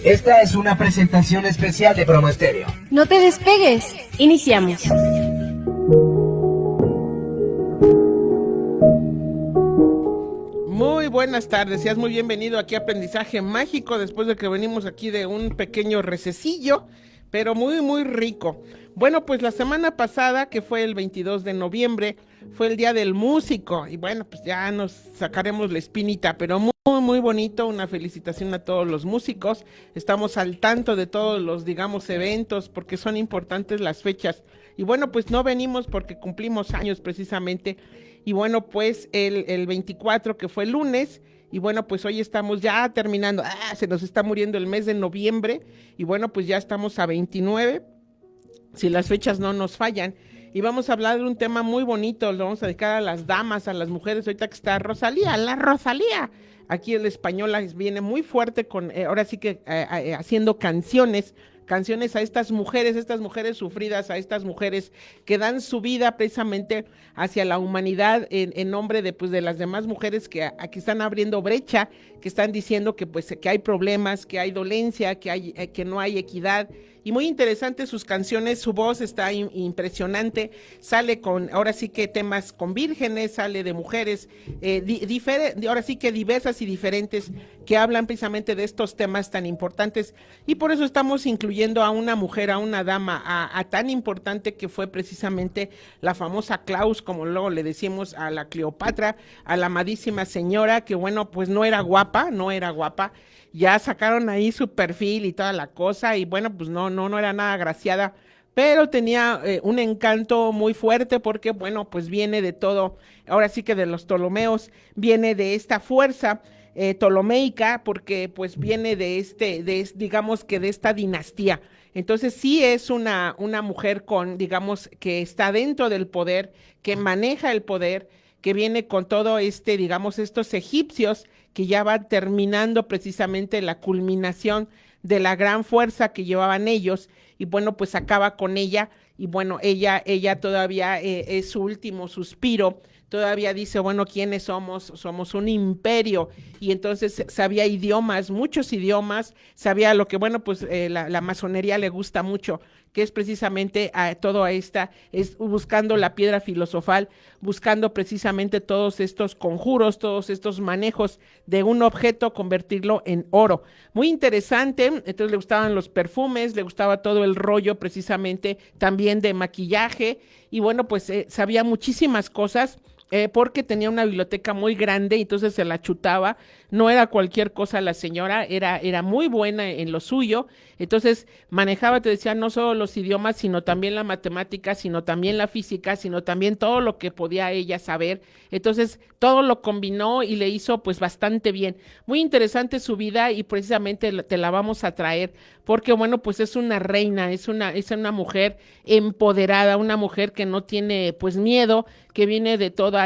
Esta es una presentación especial de Promo Estéreo. No te despegues, iniciamos. Muy buenas tardes, seas muy bienvenido aquí a Aprendizaje Mágico, después de que venimos aquí de un pequeño recesillo, pero muy rico. Bueno, pues la semana pasada, que fue el 22 de noviembre, fue el Día del Músico, y bueno, pues ya nos sacaremos la espinita, pero muy bonito, una felicitación a todos los músicos. Estamos al tanto de todos los, digamos, eventos, porque son importantes las fechas, y bueno, pues no venimos porque cumplimos años precisamente. Y bueno, pues el 24, que fue el lunes, y bueno, pues hoy estamos ya terminando, se nos está muriendo el mes de noviembre, y bueno, pues ya estamos a 29, si las fechas no nos fallan, y vamos a hablar de un tema muy bonito, lo vamos a dedicar a las damas, a las mujeres, ahorita que está Rosalía, la Rosalía, aquí el español viene muy fuerte con, ahora sí que haciendo canciones a estas mujeres sufridas, a estas mujeres que dan su vida precisamente hacia la humanidad en nombre de, pues, de las demás mujeres que aquí están abriendo brecha, que están diciendo que, pues, que hay problemas, que hay dolencia, que no hay equidad. Y muy interesante sus canciones, su voz está impresionante, sale con, ahora sí que temas con vírgenes, sale de mujeres, ahora sí que diversas y diferentes, que hablan precisamente de estos temas tan importantes, y por eso estamos incluyendo a una mujer, a una dama, a tan importante que fue precisamente la famosa Klaus, como luego le decimos a la Cleopatra, a la amadísima señora, que bueno, pues no era guapa, ya sacaron ahí su perfil y toda la cosa, y bueno, pues no era nada agraciada, pero tenía un encanto muy fuerte porque, bueno, pues viene de todo, ahora sí que de los Ptolomeos, viene de esta fuerza ptolomeica, porque pues viene digamos que de esta dinastía. Entonces sí es una mujer con, digamos, que está dentro del poder, que maneja el poder, que viene con todo digamos, estos egipcios que ya van terminando precisamente la culminación de la gran fuerza que llevaban ellos, y bueno, pues acaba con ella, y bueno, ella todavía es su último suspiro, todavía dice, bueno, ¿quiénes somos? Somos un imperio, y entonces sabía idiomas, muchos idiomas, sabía lo que, bueno, pues la masonería le gusta mucho, que es precisamente es buscando la piedra filosofal, buscando precisamente todos estos conjuros, todos estos manejos de un objeto, convertirlo en oro. Muy interesante, entonces le gustaban los perfumes, le gustaba todo el rollo precisamente también de maquillaje, y bueno, pues sabía muchísimas cosas, porque tenía una biblioteca muy grande, entonces se la chutaba, no era cualquier cosa la señora, era muy buena en lo suyo, entonces manejaba, te decía, no solo los idiomas, sino también la matemática, sino también la física, sino también todo lo que podía ella saber, entonces todo lo combinó y le hizo pues bastante bien. Muy interesante su vida, y precisamente te la vamos a traer, porque bueno, pues es una reina, es una mujer empoderada, una mujer que no tiene pues miedo, que viene de toda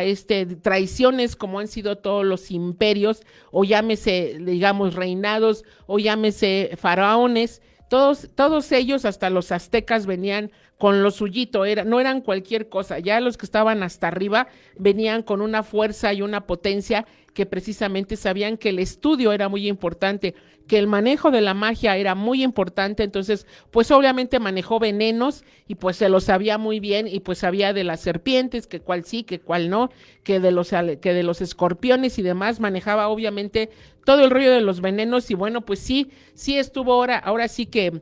traiciones, como han sido todos los imperios, o llámese, digamos, reinados, o llámese faraones, todos ellos, hasta los aztecas, venían con lo suyito, no eran cualquier cosa, ya los que estaban hasta arriba venían con una fuerza y una potencia que precisamente sabían que el estudio era muy importante, que el manejo de la magia era muy importante, entonces pues obviamente manejó venenos y pues se lo sabía muy bien, y pues sabía de las serpientes, que cuál sí, que cuál no, que de los escorpiones y demás, manejaba obviamente todo el rollo de los venenos, y bueno, pues sí estuvo ahora sí que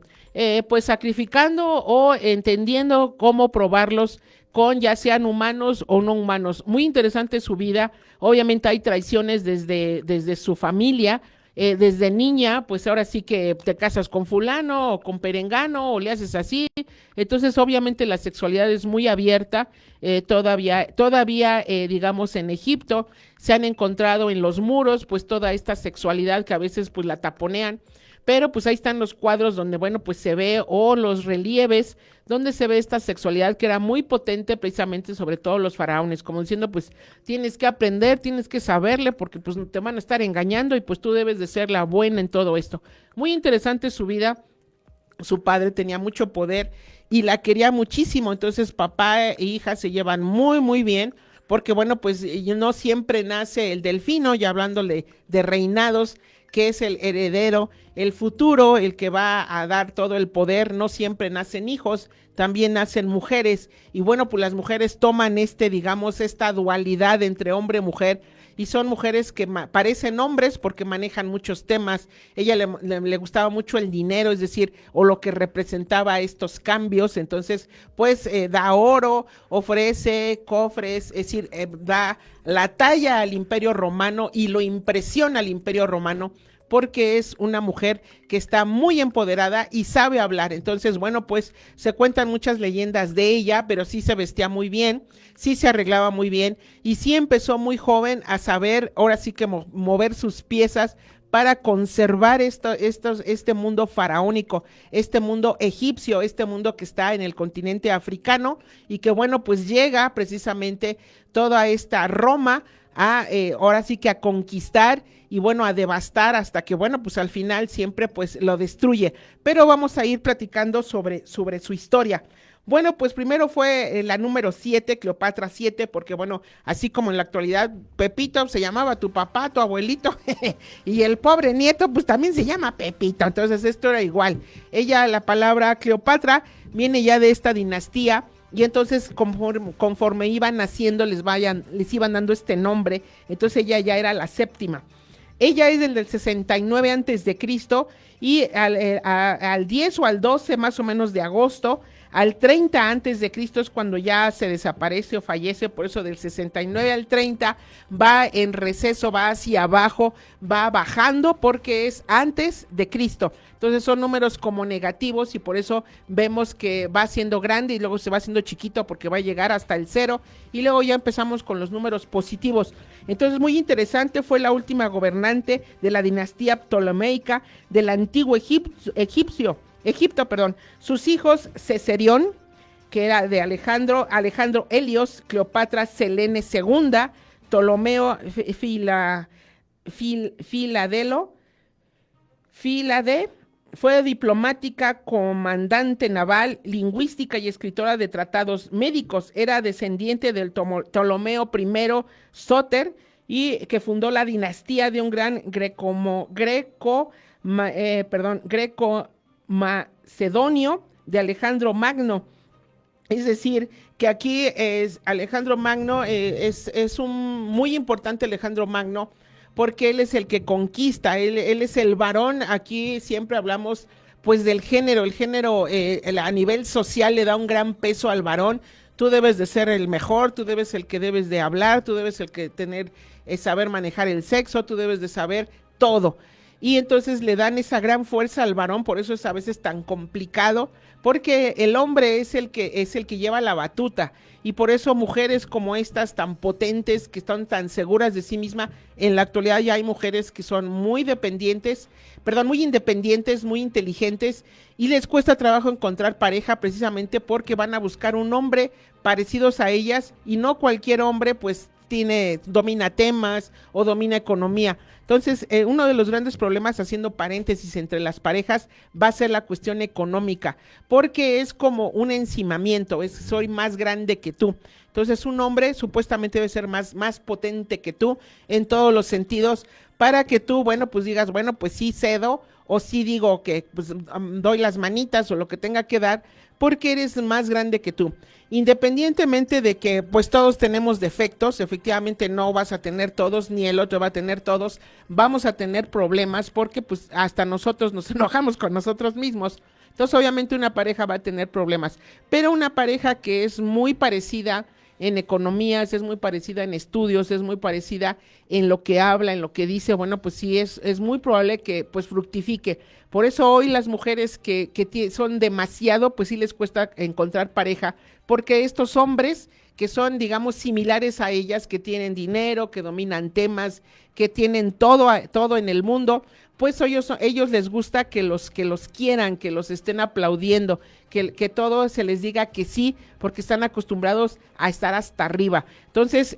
pues sacrificando o entendiendo cómo probarlos con ya sean humanos o no humanos. Muy interesante su vida, obviamente hay traiciones desde su familia, desde niña, pues ahora sí que te casas con fulano o con perengano o le haces así, entonces obviamente la sexualidad es muy abierta, todavía digamos en Egipto se han encontrado en los muros pues toda esta sexualidad que a veces pues la taponean, pero pues ahí están los cuadros donde, bueno, pues se ve, o los relieves, donde se ve esta sexualidad que era muy potente precisamente sobre todo los faraones, como diciendo, pues tienes que aprender, tienes que saberle, porque pues te van a estar engañando, y pues tú debes de ser la buena en todo esto. Muy interesante su vida, su padre tenía mucho poder y la quería muchísimo, entonces papá e hija se llevan muy bien, porque bueno, pues no siempre nace el delfino, ya hablándole de reinados, que es el heredero, el futuro, el que va a dar todo el poder. No siempre nacen hijos, también nacen mujeres, y bueno, pues las mujeres toman digamos, esta dualidad entre hombre y mujer, y son mujeres que parecen hombres porque manejan muchos temas. Ella le gustaba mucho el dinero, es decir, o lo que representaba estos cambios. Entonces, pues da oro, ofrece cofres, es decir, da la talla al Imperio Romano y lo impresiona al Imperio Romano, porque es una mujer que está muy empoderada y sabe hablar. Entonces, bueno, pues se cuentan muchas leyendas de ella, pero sí se vestía muy bien, sí se arreglaba muy bien, y sí empezó muy joven a saber, ahora sí que mover sus piezas para conservar este mundo faraónico, este mundo egipcio, este mundo que está en el continente africano, y que bueno, pues llega precisamente toda esta Roma ahora sí que a conquistar y bueno, a devastar, hasta que bueno, pues al final siempre pues lo destruye. Pero vamos a ir platicando sobre su historia. Bueno, pues primero fue la número 7, Cleopatra 7, porque bueno, así como en la actualidad Pepito se llamaba tu papá, tu abuelito, y el pobre nieto pues también se llama Pepito. Entonces esto era igual. Ella, la palabra Cleopatra viene ya de esta dinastía, y entonces conforme iban naciendo les iban dando este nombre. Entonces ella ya era la séptima. Ella es del 69 antes de Cristo, y al 10 o al 12 más o menos de agosto, al 30 antes de Cristo es cuando ya se desaparece o fallece. Por eso del 69 al 30 va en receso, va hacia abajo, va bajando, porque es antes de Cristo. Entonces son números como negativos, y por eso vemos que va siendo grande y luego se va haciendo chiquito, porque va a llegar hasta el 0, y luego ya empezamos con los números positivos. Entonces muy interesante, fue la última gobernante de la dinastía ptolemaica del antiguo Egipto. Sus hijos, Cesarión, que era de Alejandro Helios, Cleopatra Selene II, Ptolomeo Filade, fue diplomática, comandante naval, lingüística y escritora de tratados médicos. Era descendiente del Ptolomeo I Sóter, y que fundó la dinastía de un gran greco-macedonio de Alejandro Magno. Es decir, que aquí es Alejandro Magno, es un muy importante Alejandro Magno, porque él es el que conquista, él es el varón. Aquí siempre hablamos pues del género, el género a nivel social le da un gran peso al varón. Tú debes de ser el mejor, tú debes el que debes de hablar, tú debes el que saber manejar el sexo, tú debes de saber todo. Y entonces le dan esa gran fuerza al varón. Por eso es a veces tan complicado, porque el hombre es el que lleva la batuta, y por eso mujeres como estas tan potentes, que están tan seguras de sí misma, en la actualidad ya hay mujeres que son muy independientes, muy inteligentes, y les cuesta trabajo encontrar pareja, precisamente porque van a buscar un hombre parecidos a ellas, y no cualquier hombre pues domina temas o domina economía. Entonces, uno de los grandes problemas, haciendo paréntesis, entre las parejas va a ser la cuestión económica, porque es como un encimamiento, soy más grande que tú. Entonces, un hombre supuestamente debe ser más potente que tú en todos los sentidos, para que tú, bueno, pues digas, bueno, pues sí cedo, o sí digo que pues doy las manitas o lo que tenga que dar, porque eres más grande que tú. Independientemente de que pues todos tenemos defectos, efectivamente no vas a tener todos, ni el otro va a tener todos, vamos a tener problemas, porque pues hasta nosotros nos enojamos con nosotros mismos. Entonces obviamente una pareja va a tener problemas, pero una pareja que es muy parecida en economías, es muy parecida en estudios, es muy parecida en lo que habla, en lo que dice, bueno, pues sí es muy probable que pues fructifique. Por eso hoy las mujeres que son demasiado, pues sí les cuesta encontrar pareja, porque estos hombres que son, digamos, similares a ellas, que tienen dinero, que dominan temas, que tienen todo en el mundo, pues ellos les gusta que los quieran, que los estén aplaudiendo, que todo se les diga que sí, porque están acostumbrados a estar hasta arriba. Entonces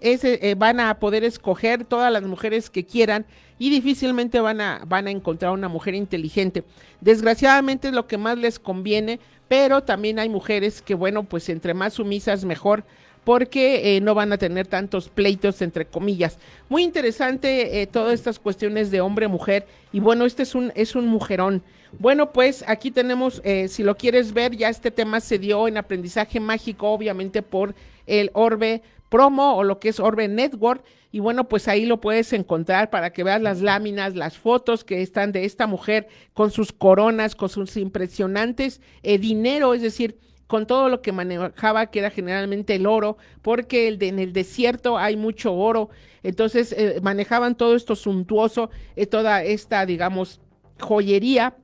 van a poder escoger todas las mujeres que quieran, y difícilmente van a encontrar una mujer inteligente. Desgraciadamente es lo que más les conviene, pero también hay mujeres que, bueno, pues entre más sumisas mejor, porque no van a tener tantos pleitos, entre comillas. Muy interesante todas estas cuestiones de hombre-mujer, y bueno, este es un mujerón. Bueno, pues aquí tenemos, si lo quieres ver, ya este tema se dio en Aprendizaje Mágico, obviamente por el Orbe Promo o lo que es Orbe Network, y bueno, pues ahí lo puedes encontrar para que veas las láminas, las fotos que están de esta mujer con sus coronas, con sus impresionantes dinero, es decir, con todo lo que manejaba, que era generalmente el oro, porque en el desierto hay mucho oro, entonces manejaban todo esto suntuoso, toda esta, digamos, joyería,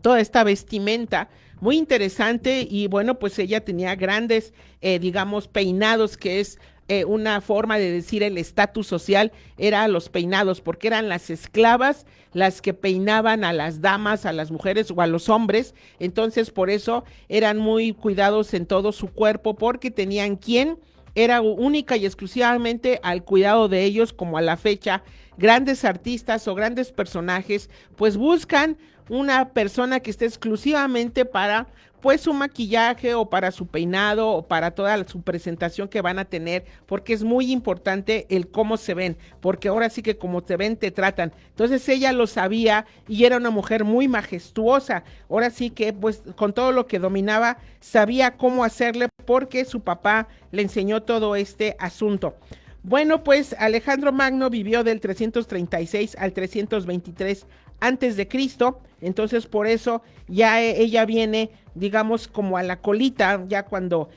toda esta vestimenta, muy interesante, y bueno, pues ella tenía grandes, digamos, peinados, que es una forma de decir el estatus social, era los peinados, porque eran las esclavas las que peinaban a las damas, a las mujeres o a los hombres, entonces por eso eran muy cuidados en todo su cuerpo, porque tenían quien era única y exclusivamente al cuidado de ellos, como a la fecha, grandes artistas o grandes personajes, pues buscan una persona que esté exclusivamente para pues su maquillaje o para su peinado o para toda su presentación que van a tener, porque es muy importante el cómo se ven, porque ahora sí que como te ven te tratan. Entonces ella lo sabía y era una mujer muy majestuosa, ahora sí que pues con todo lo que dominaba sabía cómo hacerle, porque su papá le enseñó todo este asunto. Bueno, pues Alejandro Magno vivió del 336 al 323 antes de Cristo, entonces por eso ya ella viene, digamos, como a la colita, ya cuando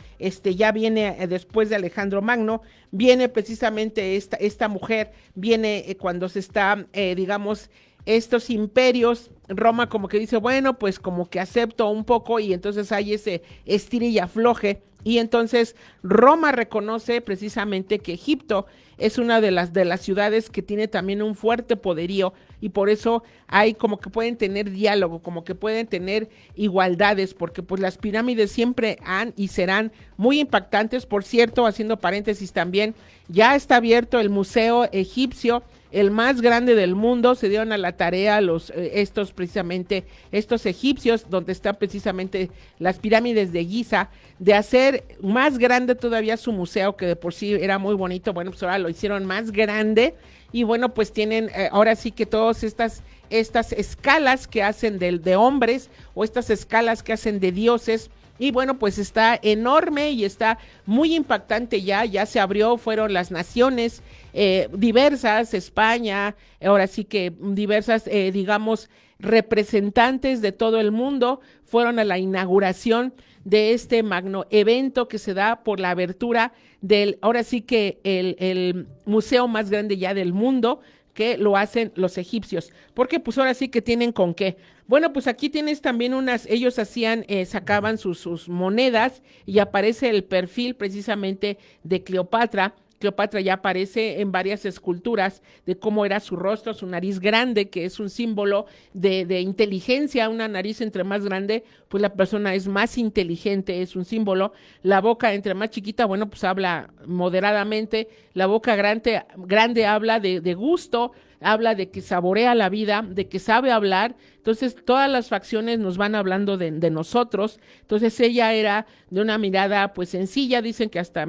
ya viene después de Alejandro Magno, viene precisamente esta mujer, viene cuando se está, digamos, estos imperios, Roma como que dice, bueno, pues como que acepto un poco, y entonces hay ese estira y afloje, y entonces Roma reconoce precisamente que Egipto es una de las ciudades que tiene también un fuerte poderío, y por eso hay como que pueden tener diálogo, como que pueden tener igualdades, porque pues las pirámides siempre han y serán muy impactantes. Por cierto, haciendo paréntesis también, ya está abierto el Museo Egipcio, el más grande del mundo. Se dieron a la tarea estos egipcios, donde están precisamente las pirámides de Giza, de hacer más grande todavía su museo, que de por sí era muy bonito. Bueno, pues ahora lo hicieron más grande, y bueno, pues tienen ahora sí que todas estas escalas que hacen de hombres, o estas escalas que hacen de dioses. Y bueno, pues está enorme y está muy impactante. Ya se abrió, fueron las naciones diversas, España, ahora sí que diversas, digamos, representantes de todo el mundo fueron a la inauguración de este magno evento que se da por la abertura ahora sí que el museo más grande ya del mundo, que lo hacen los egipcios, porque pues ahora sí que tienen con qué. Bueno, pues aquí tienes también ellos sacaban sus monedas, y aparece el perfil precisamente de Cleopatra. Cleopatra ya aparece en varias esculturas de cómo era su rostro, su nariz grande, que es un símbolo de inteligencia. Una nariz entre más grande, pues la persona es más inteligente, es un símbolo. La boca entre más chiquita, bueno, pues habla moderadamente. La boca grande habla de gusto, habla de que saborea la vida, de que sabe hablar. Entonces todas las facciones nos van hablando de nosotros. Entonces ella era de una mirada pues sencilla, dicen que hasta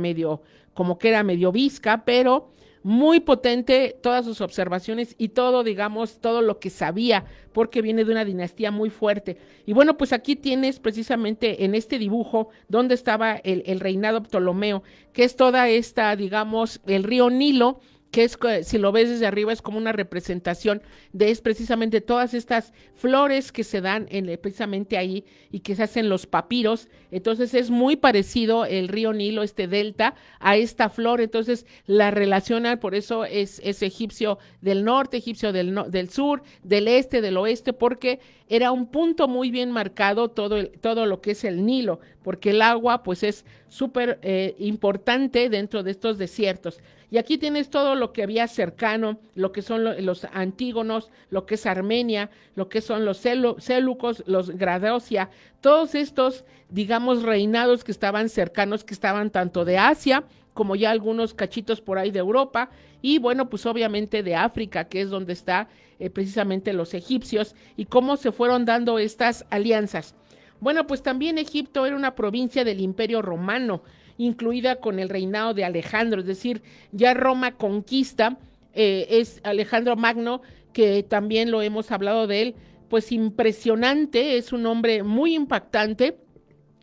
como que era medio visca, pero muy potente todas sus observaciones y todo, digamos, todo lo que sabía, porque viene de una dinastía muy fuerte. Y bueno, pues aquí tienes precisamente en este dibujo donde estaba el reinado Ptolomeo, que es toda esta, digamos, el río Nilo, que es, si lo ves desde arriba, es como una representación es precisamente todas estas flores que se dan precisamente ahí, y que se hacen los papiros. Entonces es muy parecido el río Nilo, este delta, a esta flor. Entonces la relacionan, por eso es egipcio del norte, egipcio del sur, del este, del oeste, porque era un punto muy bien marcado todo lo que es el Nilo, porque el agua pues es súper importante dentro de estos desiertos. Y aquí tienes todo lo que había cercano, lo que son los Antígonos, lo que es Armenia, lo que son los Selúcos, los Gradocia, todos estos, digamos, reinados que estaban cercanos, que estaban tanto de Asia como ya algunos cachitos por ahí de Europa, y bueno, pues obviamente de África, que es donde está precisamente los egipcios, y cómo se fueron dando estas alianzas. Bueno, pues también Egipto era una provincia del Imperio Romano. incluida con el reinado de Alejandro, es decir, ya Roma conquista, es Alejandro Magno, que también lo hemos hablado de él, pues impresionante, es un hombre muy impactante,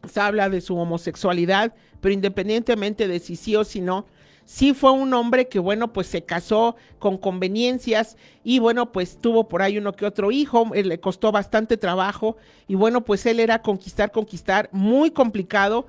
se habla de su homosexualidad, pero independientemente de si sí o si no, sí fue un hombre que, bueno, pues se casó con conveniencias y, bueno, pues tuvo por ahí uno que otro hijo, le costó bastante trabajo y, bueno, pues él era conquistar, muy complicado.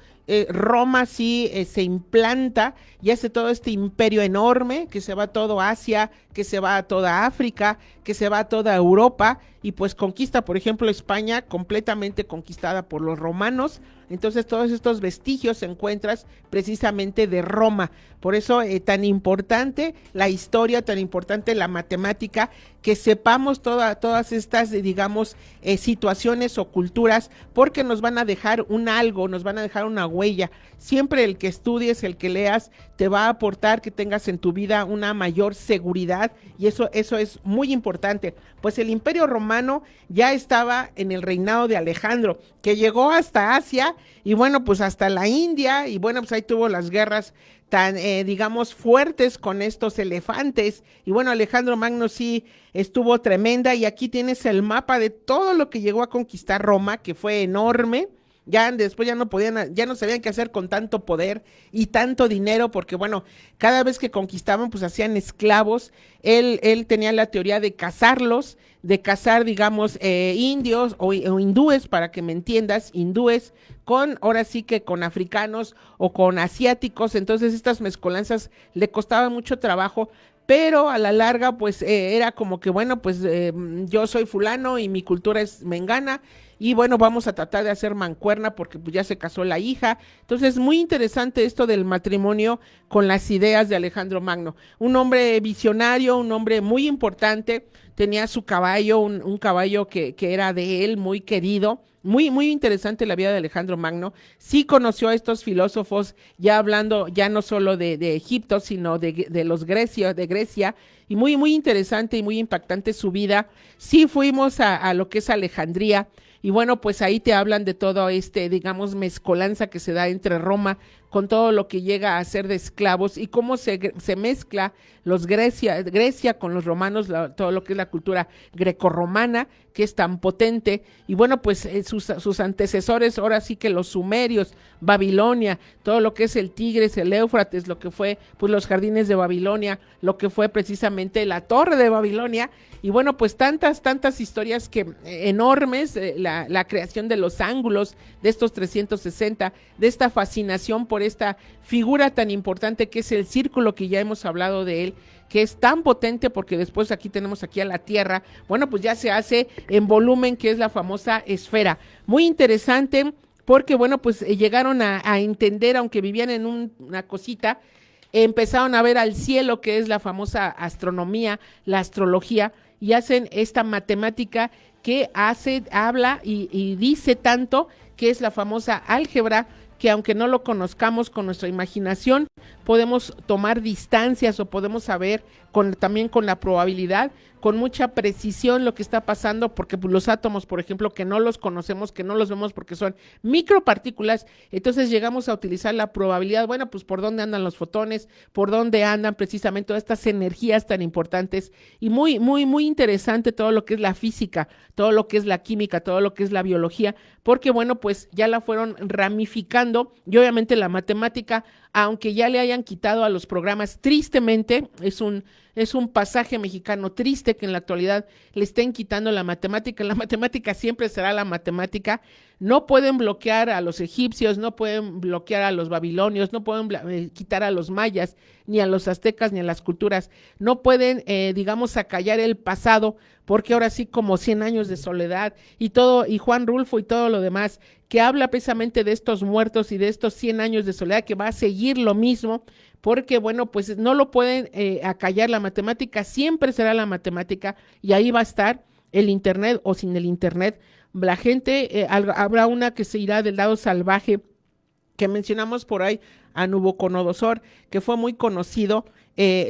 Roma sí se implanta y hace todo este imperio enorme que se va a todo Asia, que se va a toda África, que se va a toda Europa y pues conquista, por ejemplo, España completamente conquistada por los romanos. Entonces todos estos vestigios se encuentran precisamente de Roma. Por eso tan importante la historia, tan importante la matemática, que sepamos todas estas, digamos, situaciones o culturas, porque nos van a dejar un algo, nos van a dejar una huella. Siempre el que estudies, el que leas, te va a aportar que tengas en tu vida una mayor seguridad y eso es muy importante. Pues el Imperio Romano ya estaba en el reinado de Alejandro, que llegó hasta Asia y bueno, pues hasta la India y bueno, pues ahí tuvo las guerras tan, digamos, fuertes con estos elefantes. Y bueno, Alejandro Magno sí estuvo tremenda y aquí tienes el mapa de todo lo que llegó a conquistar Roma, que fue enorme. Ya después ya no sabían qué hacer con tanto poder y tanto dinero, porque bueno, cada vez que conquistaban, pues hacían esclavos. Él tenía la teoría de cazarlos, de cazar, digamos, indios o hindúes, para que me entiendas, hindúes, ahora sí que con africanos o con asiáticos. Entonces estas mezcolanzas le costaban mucho trabajo, pero a la larga, pues era como que, bueno, pues yo soy fulano y mi cultura es mengana, y bueno, vamos a tratar de hacer mancuerna porque pues ya se casó la hija. Entonces, muy interesante esto del matrimonio con las ideas de Alejandro Magno. Un hombre visionario, un hombre muy importante, tenía su caballo, un caballo que era de él, muy querido. Muy, muy interesante la vida de Alejandro Magno. Sí conoció a estos filósofos, ya hablando ya no solo de Egipto, sino de los de Grecia, y muy, muy interesante y muy impactante su vida. Sí fuimos a lo que es Alejandría, y bueno, pues ahí te hablan de todo digamos, mezcolanza que se da entre Roma con todo lo que llega a ser de esclavos y cómo se mezcla Grecia con los romanos, todo lo que es la cultura grecorromana, que es tan potente, y bueno, pues sus antecesores, ahora sí que los sumerios, Babilonia, todo lo que es el Tigris, el Éufrates, lo que fue pues los jardines de Babilonia, lo que fue precisamente la torre de Babilonia, y bueno, pues tantas historias que enormes, la creación de los ángulos, de estos 360, de esta fascinación por esta figura tan importante que es el círculo, que ya hemos hablado de él, que es tan potente, porque después tenemos aquí a la Tierra, bueno, pues ya se hace en volumen, que es la famosa esfera. Muy interesante, porque bueno, pues llegaron a entender, aunque vivían en una cosita, empezaron a ver al cielo, que es la famosa astronomía, la astrología, y hacen esta matemática que habla y dice tanto, que es la famosa álgebra, que aunque no lo conozcamos con nuestra imaginación, podemos tomar distancias o podemos saber también con la probabilidad, con mucha precisión lo que está pasando, porque pues, los átomos, por ejemplo, que no los conocemos, que no los vemos porque son micropartículas, entonces llegamos a utilizar la probabilidad, bueno, pues por dónde andan los fotones, por dónde andan precisamente todas estas energías tan importantes, y muy, muy, muy interesante todo lo que es la física, todo lo que es la química, todo lo que es la biología, porque bueno, pues ya la fueron ramificando, y obviamente la matemática, aunque ya le hayan quitado a los programas, tristemente, es un pasaje mexicano triste que en la actualidad le estén quitando la matemática siempre será la matemática. No pueden bloquear a los egipcios, no pueden bloquear a los babilonios, no pueden quitar a los mayas, ni a los aztecas, ni a las culturas, no pueden, digamos, acallar el pasado, porque ahora sí, como 100 años de soledad y todo, y Juan Rulfo y todo lo demás, que habla precisamente de estos muertos y de estos 100 años de soledad, que va a seguir lo mismo, porque bueno, pues no lo pueden acallar. La matemática siempre será la matemática, y ahí va a estar el internet o sin el internet. La gente, habrá una que se irá del lado salvaje, que mencionamos por ahí a Nabucodonosor, que fue muy conocido,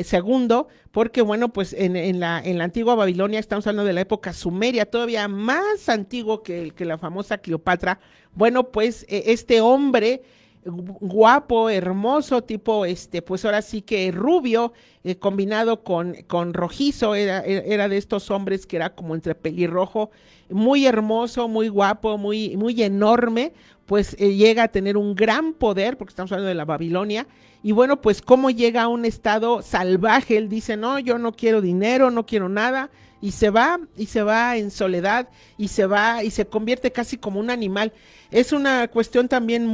segundo, porque bueno, pues en la antigua Babilonia, estamos hablando de la época sumeria, todavía más antiguo que la famosa Cleopatra. Bueno, pues este hombre guapo, hermoso, tipo, pues ahora sí que rubio, combinado con rojizo, era de estos hombres que era como entre pelirrojo, muy hermoso, muy guapo, muy enorme, pues llega a tener un gran poder, porque estamos hablando de la Babilonia, y bueno, pues cómo llega a un estado salvaje, él dice, no, yo no quiero dinero, no quiero nada, y se va en soledad, y se convierte casi como un animal. Es una cuestión también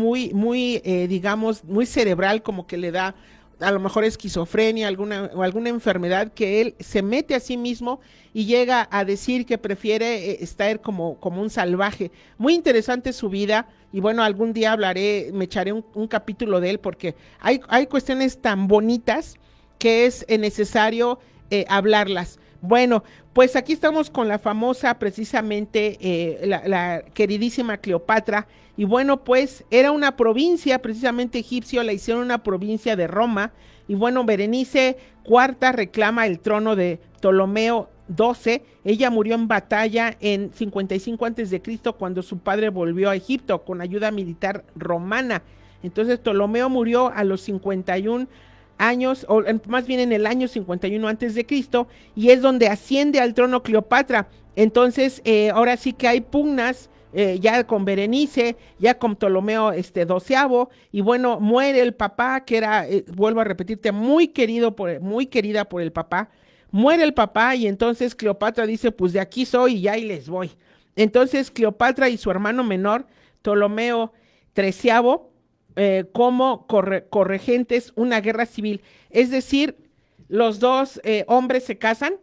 digamos, muy cerebral, como que le da a lo mejor esquizofrenia, alguna enfermedad, que él se mete a sí mismo y llega a decir que prefiere estar como un salvaje. Muy interesante su vida, y bueno, algún día me echaré un capítulo de él, porque hay cuestiones tan bonitas que es necesario hablarlas. Bueno, pues aquí estamos con la famosa, precisamente, la queridísima Cleopatra, y bueno, pues era una provincia, precisamente egipcio, la hicieron una provincia de Roma, y bueno, Berenice IV reclama el trono de Ptolomeo XII, ella murió en batalla en 55 a.C., cuando su padre volvió a Egipto con ayuda militar romana. Entonces Ptolomeo murió a los 51 años, o más bien en el año 51 antes de Cristo, y es donde asciende al trono Cleopatra. Entonces, ahora sí que hay pugnas, ya con Berenice, ya con Ptolomeo XII, y bueno, muere el papá, que era, vuelvo a repetirte, muy querida por el papá. Muere el papá, y entonces Cleopatra dice, pues de aquí soy y ya ahí les voy. Entonces Cleopatra y su hermano menor, Ptolomeo XIII, como corregentes una guerra civil. Es decir, los dos hombres se casan,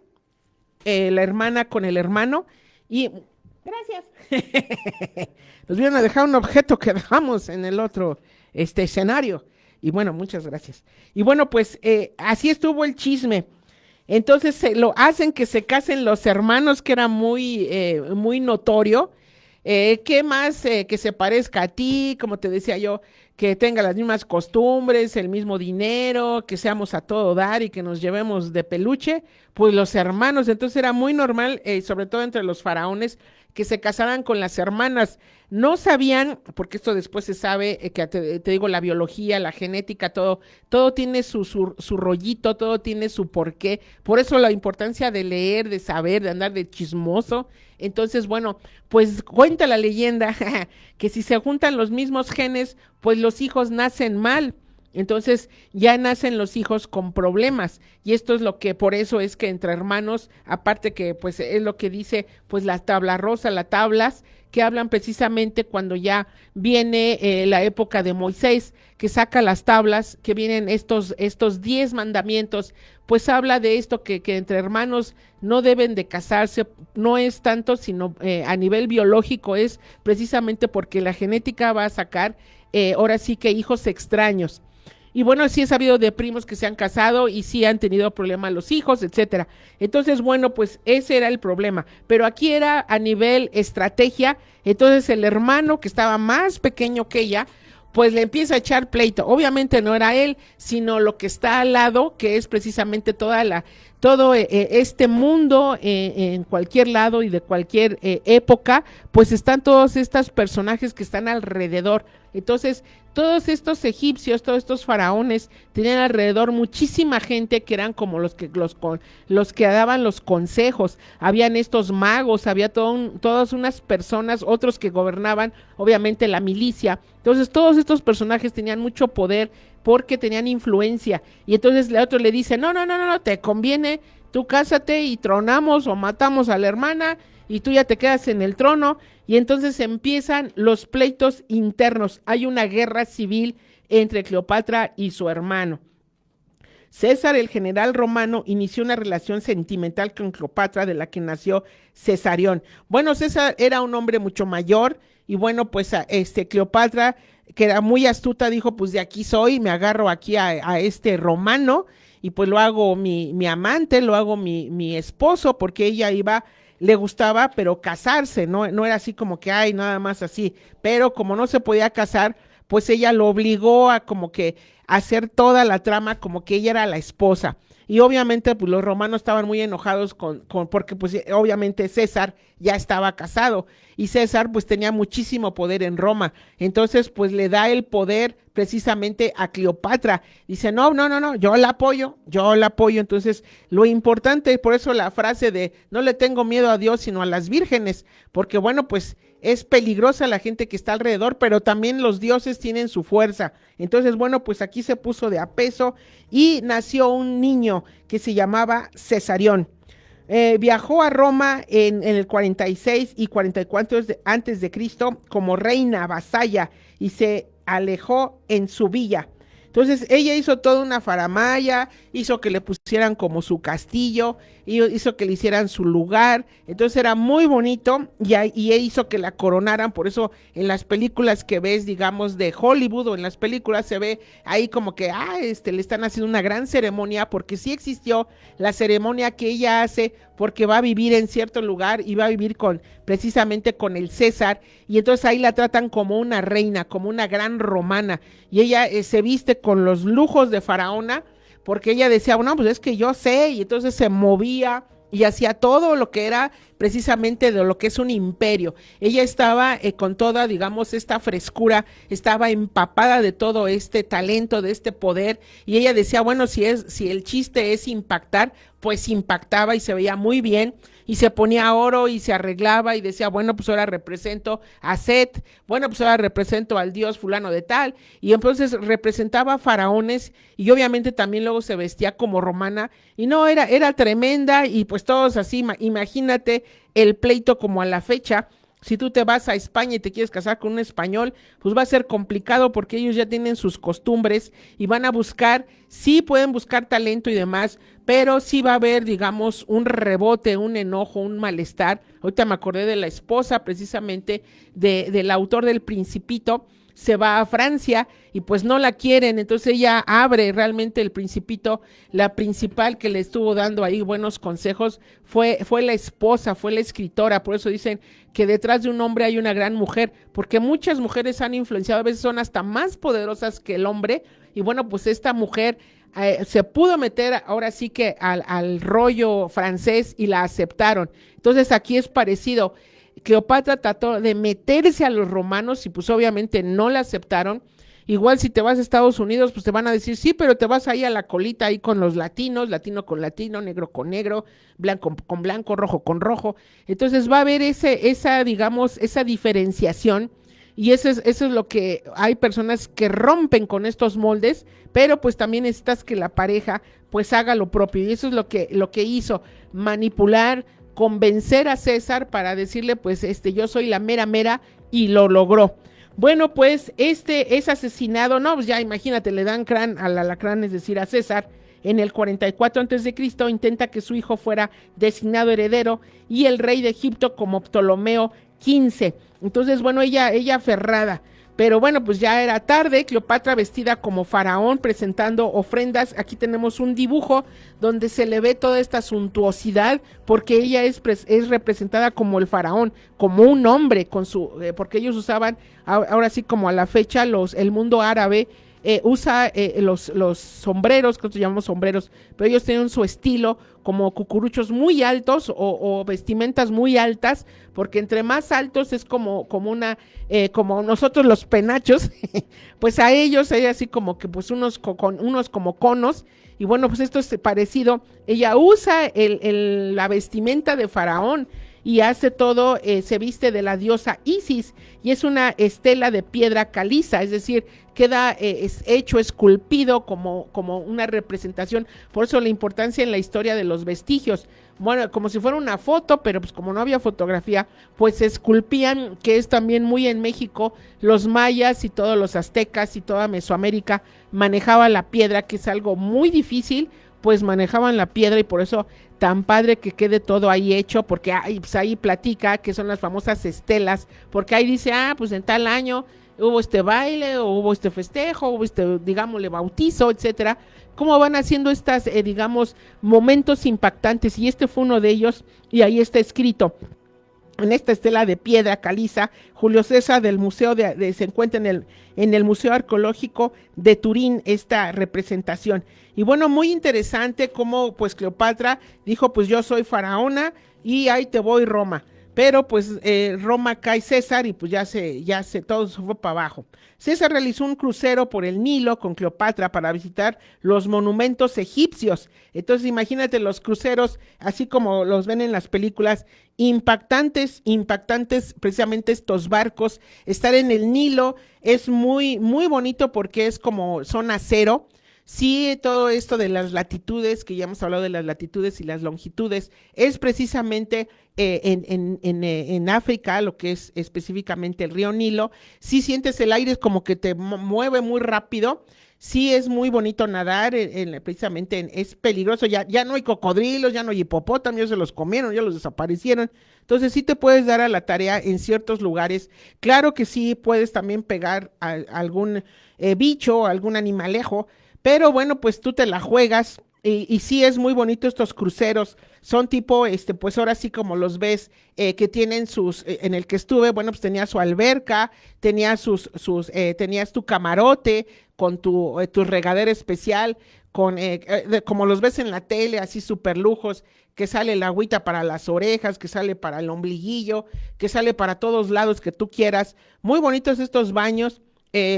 la hermana con el hermano, y gracias. Nos vienen a dejar un objeto que dejamos en el otro escenario. Y bueno, muchas gracias. Y bueno, pues así estuvo el chisme. Entonces lo hacen que se casen los hermanos, que era muy notorio. ¿Qué más que se parezca a ti? Como te decía yo, que tenga las mismas costumbres, el mismo dinero, que seamos a todo dar y que nos llevemos de peluche, pues los hermanos. Entonces era muy normal, sobre todo entre los faraones, que se casaran con las hermanas. No sabían, porque esto después se sabe, que te digo, la biología, la genética, todo tiene su rollito, todo tiene su porqué. Por eso la importancia de leer, de saber, de andar de chismoso. Entonces, bueno, pues cuenta la leyenda que si se juntan los mismos genes, pues los hijos nacen mal. Entonces ya nacen los hijos con problemas, y esto es lo que, por eso es que entre hermanos, aparte que pues es lo que dice pues la tabla rosa, las tablas, que hablan precisamente cuando ya viene la época de Moisés, que saca las tablas, que vienen estos 10 mandamientos, pues habla de esto, que entre hermanos no deben de casarse, no es tanto, sino a nivel biológico, es precisamente porque la genética va a sacar ahora sí que hijos extraños. Y bueno, sí he sabido de primos que se han casado y sí han tenido problemas los hijos, etcétera. Entonces, bueno, pues ese era el problema. Pero aquí era a nivel estrategia. Entonces el hermano, que estaba más pequeño que ella, pues le empieza a echar pleito. Obviamente no era él, sino lo que está al lado, que es precisamente todo este mundo, en cualquier lado y de cualquier época, pues están todos estos personajes que están alrededor. Entonces, todos estos egipcios, todos estos faraones, tenían alrededor muchísima gente que eran como los que daban los consejos. Habían estos magos, había todas unas personas, otros que gobernaban, obviamente, la milicia. Entonces, todos estos personajes tenían mucho poder porque tenían influencia. Y entonces el otro le dice, no, te conviene, tú cásate y tronamos o matamos a la hermana y tú ya te quedas en el trono. Y entonces empiezan los pleitos internos. Hay una guerra civil entre Cleopatra y su hermano. César, el general romano, inició una relación sentimental con Cleopatra, de la que nació Cesarión. Bueno, César era un hombre mucho mayor, y bueno, pues Cleopatra, que era muy astuta, dijo, pues de aquí soy, me agarro aquí a este romano, y pues lo hago mi amante, lo hago mi esposo, porque ella le gustaba, pero casarse, no era así como que, ay, nada más así, pero como no se podía casar, pues ella lo obligó a como que hacer toda la trama como que ella era la esposa. Y obviamente pues los romanos estaban muy enojados porque pues obviamente César ya estaba casado y César pues tenía muchísimo poder en Roma. Entonces pues le da el poder precisamente a Cleopatra. Dice, no, yo la apoyo. Entonces lo importante, por eso la frase de no le tengo miedo a Dios sino a las vírgenes, porque bueno pues es peligrosa la gente que está alrededor, pero también los dioses tienen su fuerza. Entonces, bueno, pues aquí se puso de a peso y nació un niño que se llamaba Cesarión. Viajó a Roma en el 46 y 44 antes de Cristo como reina vasalla y se alejó en su villa. Entonces ella hizo toda una faramaya, hizo que le pusieran como su castillo, hizo que le hicieran su lugar, entonces era muy bonito y hizo que la coronaran. Por eso en las películas que ves, digamos, de Hollywood o en las películas se ve ahí como que le están haciendo una gran ceremonia, porque sí existió la ceremonia que ella hace, porque va a vivir en cierto lugar y va a vivir precisamente con el César, y entonces ahí la tratan como una reina, como una gran romana, y ella se viste con los lujos de faraona, porque ella decía, bueno, pues es que yo sé, y entonces se movía y hacía todo lo que era precisamente de lo que es un imperio. Ella estaba con toda, digamos, esta frescura, estaba empapada de todo este talento, de este poder, y ella decía, bueno, si el chiste es impactar, pues impactaba y se veía muy bien, y se ponía oro y se arreglaba y decía, bueno, pues ahora represento a Set, bueno, pues ahora represento al dios fulano de tal, y entonces representaba faraones, y obviamente también luego se vestía como romana, y no, era tremenda, y pues todos así, imagínate el pleito como a la fecha. Si tú te vas a España y te quieres casar con un español, pues va a ser complicado porque ellos ya tienen sus costumbres y van a buscar, sí pueden buscar talento y demás, pero sí va a haber, digamos, un rebote, un enojo, un malestar. Ahorita me acordé de la esposa precisamente del autor del Principito, se va a Francia y pues no la quieren, entonces ella abre realmente el Principito. La principal que le estuvo dando ahí buenos consejos fue la esposa, fue la escritora. Por eso dicen que detrás de un hombre hay una gran mujer, porque muchas mujeres han influenciado, a veces son hasta más poderosas que el hombre, y bueno, pues esta mujer se pudo meter ahora sí que al rollo francés y la aceptaron. Entonces aquí es parecido. Cleopatra trató de meterse a los romanos y pues obviamente no la aceptaron. Igual si te vas a Estados Unidos, pues te van a decir, sí, pero te vas ahí a la colita ahí con los latinos, latino con latino, negro con negro, blanco con blanco, rojo con rojo. Entonces va a haber esa diferenciación, y eso es lo que hay personas que rompen con estos moldes, pero pues también necesitas que la pareja pues haga lo propio, y eso es lo que hizo, manipular, convencer a César para decirle, pues yo soy la mera mera, y lo logró. Bueno, pues es asesinado, no, pues ya imagínate, le dan al alacrán, es decir, a César, en el 44 a.C., intenta que su hijo fuera designado heredero, y el rey de Egipto como Ptolomeo XV. Entonces, bueno, ella aferrada. Pero bueno, pues ya era tarde. Cleopatra vestida como faraón presentando ofrendas. Aquí tenemos un dibujo donde se le ve toda esta suntuosidad, porque ella es representada como el faraón, como un hombre, porque ellos usaban, ahora sí como a la fecha, el mundo árabe usa los sombreros, que nosotros llamamos sombreros, pero ellos tienen su estilo como cucuruchos muy altos o vestimentas muy altas, porque entre más altos es como nosotros los penachos, pues a ellos hay así como que pues unos como conos, y bueno, pues esto es parecido. Ella usa la vestimenta de faraón y hace todo, se viste de la diosa Isis, y es una estela de piedra caliza, es decir, queda hecho, esculpido como una representación. Por eso la importancia en la historia de los vestigios, bueno, como si fuera una foto, pero pues como no había fotografía, pues se esculpían, que es también muy en México. Los mayas y todos los aztecas y toda Mesoamérica manejaban la piedra, que es algo muy difícil, pues manejaban la piedra, y por eso tan padre que quede todo ahí hecho, porque pues ahí platica que son las famosas estelas, porque ahí dice, pues en tal año hubo este baile, o hubo este festejo, hubo digámosle, bautizo, etcétera. Cómo van haciendo estas, digamos, momentos impactantes, y este fue uno de ellos, y ahí está escrito: en esta estela de piedra caliza. Julio César del museo se encuentra en el Museo Arqueológico de Turín esta representación. Y bueno, muy interesante cómo pues Cleopatra dijo, pues yo soy faraona y ahí te voy, Roma. Pero pues Roma cae César y pues todo se fue para abajo. César realizó un crucero por el Nilo con Cleopatra para visitar los monumentos egipcios. Entonces imagínate los cruceros, así como los ven en las películas, impactantes, precisamente estos barcos. Estar en el Nilo es muy, muy bonito porque es como zona cero. Sí, todo esto de las latitudes, que ya hemos hablado de las latitudes y las longitudes, es precisamente en África, lo que es específicamente el río Nilo. Sí sientes el aire como que te mueve muy rápido. Sí es muy bonito nadar, precisamente es peligroso, ya no hay cocodrilos, ya no hay hipopótamos, ya se los comieron, ya los desaparecieron. Entonces sí te puedes dar a la tarea en ciertos lugares. Claro que sí puedes también pegar a algún bicho, algún animalejo, pero bueno, pues tú te la juegas y sí es muy bonito estos cruceros. Son tipo, pues ahora sí como los ves, que tienen en el que estuve, bueno, pues tenía su alberca, tenía tenías tu camarote con tu regadera especial, como los ves en la tele, así súper lujos, que sale el agüita para las orejas, que sale para el ombliguillo, que sale para todos lados que tú quieras. Muy bonitos estos baños.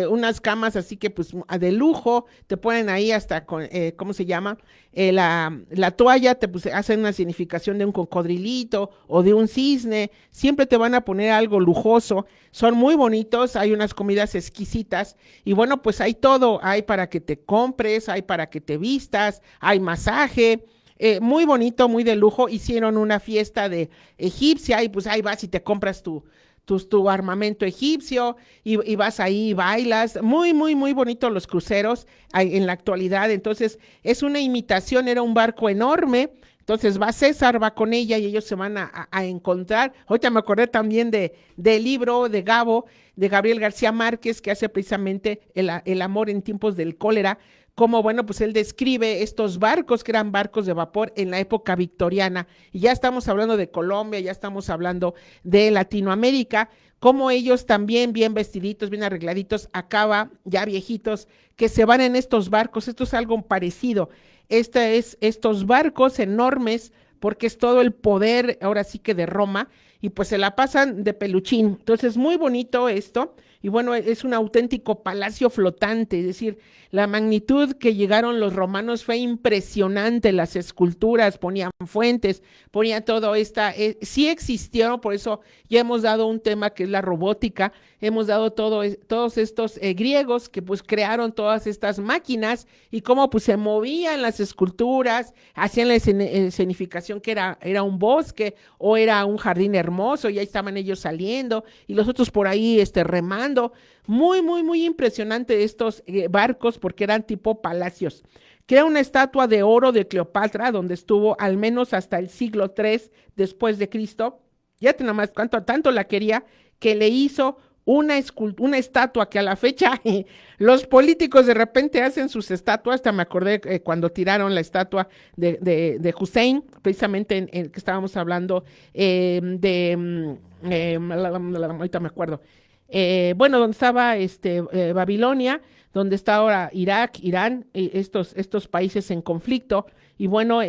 Unas camas así que pues de lujo, te ponen ahí hasta con, ¿cómo se llama? La toalla, te hacen una significación de un cocodrilito o de un cisne, siempre te van a poner algo lujoso, son muy bonitos, hay unas comidas exquisitas y bueno, pues hay todo, hay para que te compres, hay para que te vistas, hay masaje. Muy bonito, muy de lujo, hicieron una fiesta de egipcia y pues ahí vas y te compras tu armamento egipcio y vas ahí y bailas. Muy, muy, muy bonito los cruceros en la actualidad. Entonces, es una imitación, era un barco enorme. Entonces va César, va con ella y ellos se van a encontrar. Ahorita me acordé también del libro de Gabriel García Márquez, que hace precisamente el amor en tiempos del cólera. Como, bueno, pues él describe estos barcos que eran barcos de vapor en la época victoriana, y ya estamos hablando de Colombia, ya estamos hablando de Latinoamérica, como ellos también bien vestiditos, bien arregladitos, acaba ya viejitos, que se van en estos barcos. Esto es algo parecido, estos barcos enormes, porque es todo el poder, ahora sí que de Roma, y pues se la pasan de peluchín. Entonces, muy bonito esto, y bueno, es un auténtico palacio flotante, es decir, la magnitud que llegaron los romanos fue impresionante, las esculturas, ponían fuentes, ponían todo sí existieron, por eso ya hemos dado un tema que es la robótica, hemos dado todos estos griegos que pues crearon todas estas máquinas y cómo pues se movían las esculturas, hacían la escenificación que era un bosque o era un jardín hermoso y ahí estaban ellos saliendo y los otros por ahí remando. Muy, muy, muy impresionante estos barcos porque eran tipo palacios. Crea una estatua de oro de Cleopatra donde estuvo al menos hasta el siglo III después de Cristo. Ya nada más tanto la quería que le hizo una estatua que a la fecha los políticos de repente hacen sus estatuas. Hasta me acordé cuando tiraron la estatua de Hussein, precisamente en que estábamos hablando ahorita me acuerdo. Bueno, donde estaba Babilonia, donde está ahora Irak, Irán, estos países en conflicto, y bueno,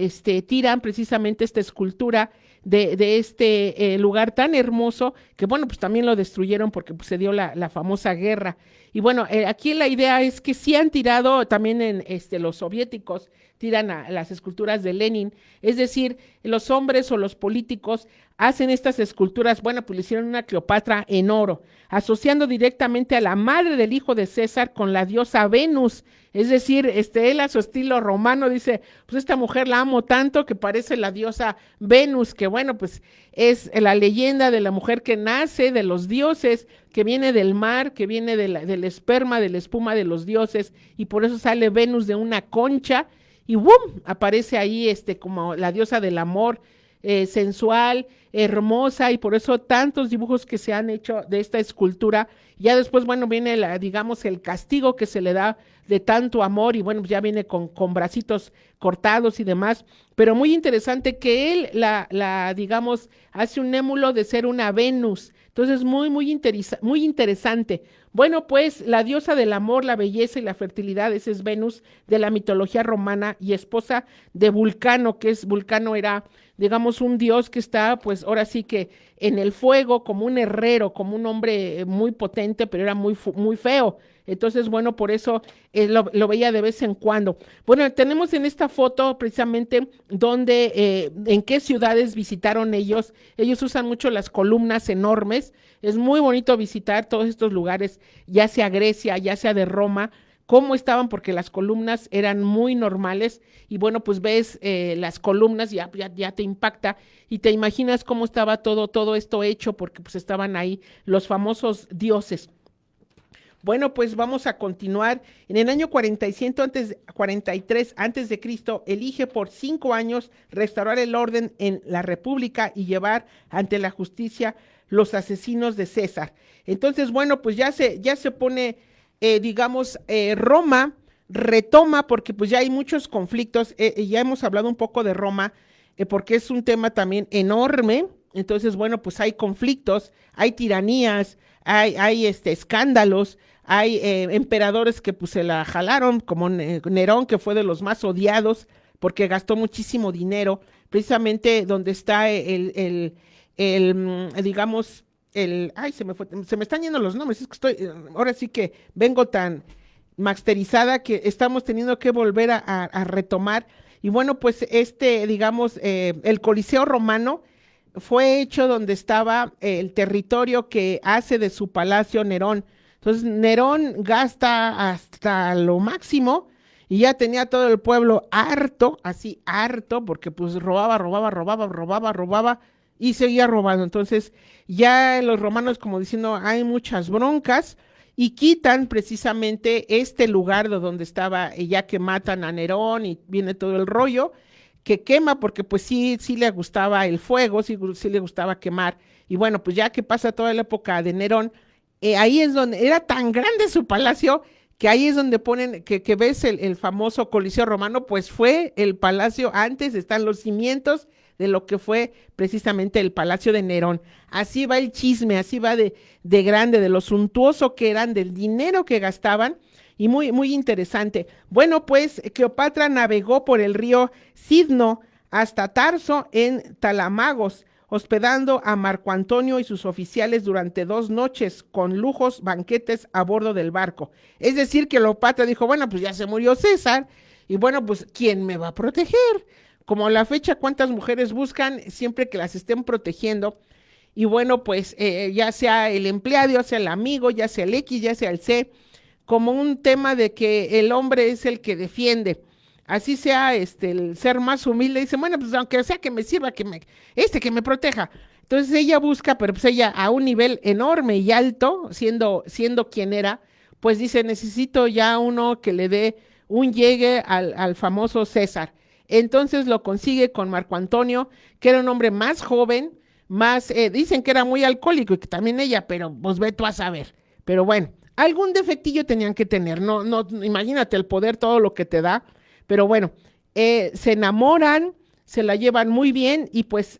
tiran precisamente esta escultura de este lugar tan hermoso, que bueno, pues también lo destruyeron porque pues, se dio la famosa guerra. Y bueno, aquí la idea es que sí han tirado también en los soviéticos, tiran a las esculturas de Lenin, es decir, los hombres o los políticos hacen estas esculturas. Bueno, pues le hicieron una Cleopatra en oro, asociando directamente a la madre del hijo de César con la diosa Venus, es decir, él a su estilo romano dice, pues esta mujer la amo tanto que parece la diosa Venus, que bueno, pues es la leyenda de la mujer que nace de los dioses, que viene del mar, que viene del esperma, de la espuma de los dioses, y por eso sale Venus de una concha, y ¡bum! Aparece ahí como la diosa del amor, sensual, hermosa y por eso tantos dibujos que se han hecho de esta escultura. Ya después, bueno, viene digamos, el castigo que se le da de tanto amor y bueno, ya viene con bracitos cortados y demás, pero muy interesante que él digamos, hace un émulo de ser una Venus. Entonces, muy interesante. Bueno, pues la diosa del amor, la belleza y la fertilidad, esa es Venus de la mitología romana y esposa de Vulcano, Vulcano era, digamos, un dios que está, pues ahora sí que en el fuego, como un herrero, como un hombre muy potente, pero era muy feo. Entonces, bueno, por eso lo veía de vez en cuando. Bueno, tenemos en esta foto precisamente en qué ciudades visitaron ellos. Ellos usan mucho las columnas enormes. Es muy bonito visitar todos estos lugares, ya sea Grecia, ya sea de Roma, cómo estaban, porque las columnas eran muy normales y bueno, pues ves las columnas, ya te impacta y te imaginas cómo estaba todo esto hecho, porque pues estaban ahí los famosos dioses. Bueno, pues vamos a continuar. En el año 43 antes de Cristo, elige por 5 años restaurar el orden en la República y llevar ante la justicia los asesinos de César. Entonces, bueno, pues ya se pone, digamos, Roma retoma, porque pues ya hay muchos conflictos, ya hemos hablado un poco de Roma, porque es un tema también enorme. Entonces, bueno, pues hay conflictos, hay tiranías, hay escándalos, hay emperadores que pues se la jalaron, como Nerón, que fue de los más odiados porque gastó muchísimo dinero, precisamente donde está digamos, ay, se me están yendo los nombres, es que ahora sí que vengo tan masterizada que estamos teniendo que volver a retomar. Y bueno, pues digamos, el Coliseo Romano fue hecho donde estaba el territorio que hace de su palacio Nerón. Entonces Nerón gasta hasta lo máximo y ya tenía todo el pueblo harto, así harto, porque pues robaba y seguía robando. Entonces ya los romanos, como diciendo, hay muchas broncas, y quitan precisamente este lugar de donde estaba, ya que matan a Nerón y viene todo el rollo, que quema, porque pues sí le gustaba el fuego, sí le gustaba quemar. Y bueno, pues ya que pasa toda la época de Nerón, ahí es donde era tan grande su palacio, que ahí es donde ponen, que ves el famoso Coliseo Romano, pues fue el palacio antes, están los cimientos de lo que fue precisamente el palacio de Nerón. Así va el chisme, así va de grande, de lo suntuoso que eran, del dinero que gastaban, y muy interesante. Bueno, pues Cleopatra navegó por el río Cidno hasta Tarso en Talamagos, hospedando a Marco Antonio y sus oficiales durante 2 noches, con lujos, banquetes a bordo del barco. Es decir, que Cleopatra dijo, bueno, pues ya se murió César, y bueno, pues ¿quién me va a proteger? Como la fecha, ¿cuántas mujeres buscan siempre que las estén protegiendo? Y bueno, pues ya sea el empleado, ya sea el amigo, ya sea el X, ya sea el C, como un tema de que el hombre es el que defiende. Así sea el ser más humilde, dice, bueno, pues aunque sea que me sirva, que me proteja. Entonces ella busca, pero pues ella a un nivel enorme y alto, siendo quien era, pues dice, necesito ya uno que le dé un llegue al famoso César. Entonces lo consigue con Marco Antonio, que era un hombre más joven, dicen que era muy alcohólico, y que también ella, pero pues ve tú a saber. Pero bueno, algún defectillo tenían que tener, no, imagínate el poder, todo lo que te da. Pero bueno, se enamoran, se la llevan muy bien, y pues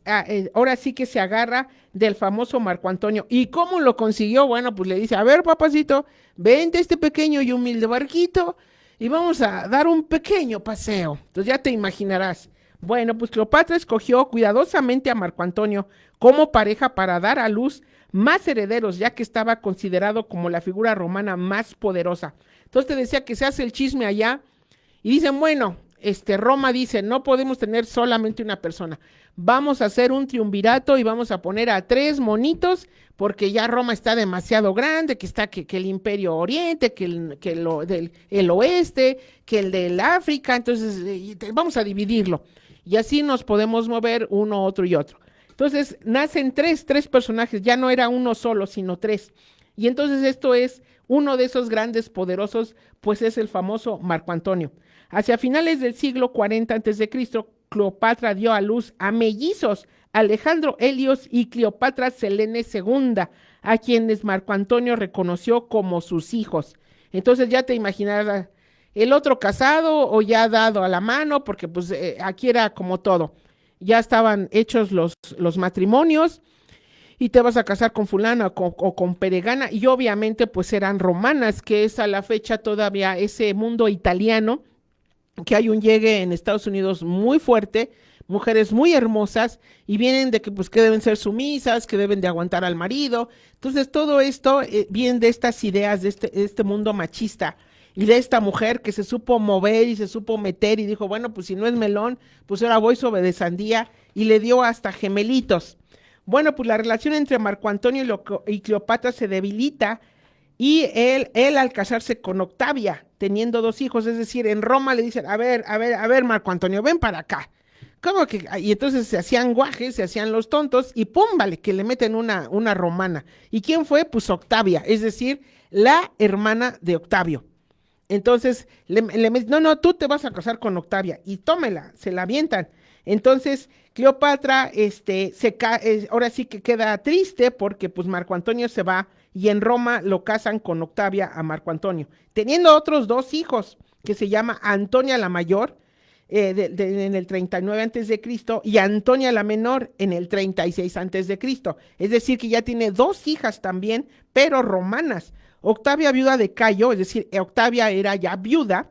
ahora sí que se agarra del famoso Marco Antonio. ¿Y cómo lo consiguió? Bueno, pues le dice, a ver, papacito, vente a este pequeño y humilde barquito y vamos a dar un pequeño paseo. Entonces ya te imaginarás. Bueno, pues Cleopatra escogió cuidadosamente a Marco Antonio como pareja para dar a luz más herederos, ya que estaba considerado como la figura romana más poderosa. Entonces te decía que se hace el chisme allá, y dicen, bueno, Roma dice, no podemos tener solamente una persona, vamos a hacer un triunvirato y vamos a poner a 3 monitos, porque ya Roma está demasiado grande, que está que el Imperio Oriente, que el Oeste, que el del África, entonces vamos a dividirlo, y así nos podemos mover uno, otro y otro. Entonces nacen tres personajes, ya no era uno solo, sino 3. Y entonces esto es uno de esos grandes poderosos, pues es el famoso Marco Antonio. Hacia finales del siglo 40 a.C., Cleopatra dio a luz a mellizos, Alejandro Helios y Cleopatra Selene II, a quienes Marco Antonio reconoció como sus hijos. Entonces ya te imaginarás, el otro casado o ya dado a la mano, porque pues aquí era como todo. Ya estaban hechos los matrimonios y te vas a casar con fulana o con peregana, y obviamente pues eran romanas, que es a la fecha todavía ese mundo italiano, que hay un llegue en Estados Unidos muy fuerte, mujeres muy hermosas, y vienen de que pues que deben ser sumisas, que deben de aguantar al marido. Entonces todo esto viene de estas ideas de este mundo machista, y de esta mujer que se supo mover y se supo meter y dijo, bueno, pues si no es melón, pues ahora voy sobre de sandía, y le dio hasta gemelitos. Bueno, pues la relación entre Marco Antonio y Cleopatra se debilita, y él al casarse con Octavia, teniendo 2 hijos, es decir, en Roma le dicen, a ver, Marco Antonio, ven para acá. ¿Cómo que? Y entonces se hacían guajes, se hacían los tontos, y pum, vale, que le meten una romana. ¿Y quién fue? Pues Octavia, es decir, la hermana de Octavio. Entonces, no, tú te vas a casar con Octavia, y tómela, se la avientan. Entonces, Cleopatra, ahora sí que queda triste, porque pues Marco Antonio se va, y en Roma lo casan con Octavia a Marco Antonio, teniendo otros 2 hijos, que se llama Antonia la Mayor, en el 39 antes de Cristo, y Antonia la Menor en el 36 antes de Cristo. Es decir, que ya tiene 2 hijas también, pero romanas. Octavia, viuda de Cayo, es decir, Octavia era ya viuda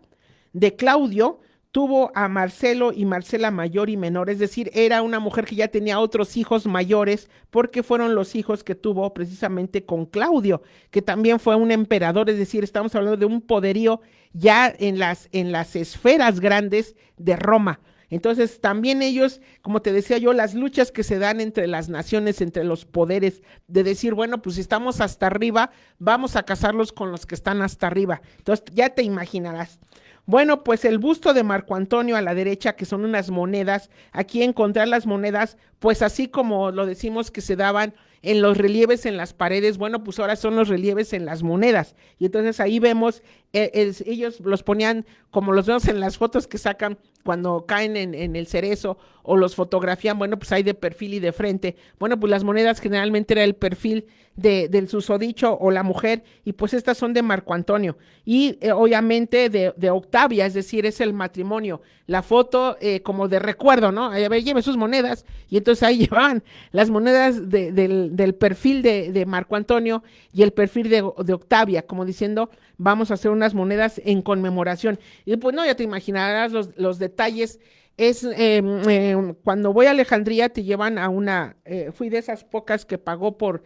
de Claudio, tuvo a Marcelo y Marcela mayor y menor, es decir, era una mujer que ya tenía otros hijos mayores, porque fueron los hijos que tuvo precisamente con Claudio, que también fue un emperador, es decir, estamos hablando de un poderío ya en las esferas grandes de Roma. Entonces también ellos, como te decía yo, las luchas que se dan entre las naciones, entre los poderes, de decir, bueno, pues si estamos hasta arriba, vamos a casarlos con los que están hasta arriba. Entonces ya te imaginarás. Bueno, pues el busto de Marco Antonio a la derecha, que son unas monedas, aquí encontrar las monedas, pues así como lo decimos que se daban en los relieves en las paredes, bueno, pues ahora son los relieves en las monedas. Y entonces ahí vemos, ellos los ponían como los vemos en las fotos que sacan cuando caen en el cerezo, o los fotografían, bueno, pues hay de perfil y de frente. Bueno, pues las monedas generalmente era el perfil del susodicho o la mujer, y pues estas son de Marco Antonio. Y obviamente de Octavia, es decir, es el matrimonio. La foto como de recuerdo, ¿no? A ver, lleve sus monedas, y entonces ahí llevaban las monedas del perfil de Marco Antonio y el perfil de Octavia, como diciendo, vamos a hacer unas monedas en conmemoración. Y pues no, ya te imaginarás los detalles. Es cuando voy a Alejandría te llevan a fui de esas pocas que pagó por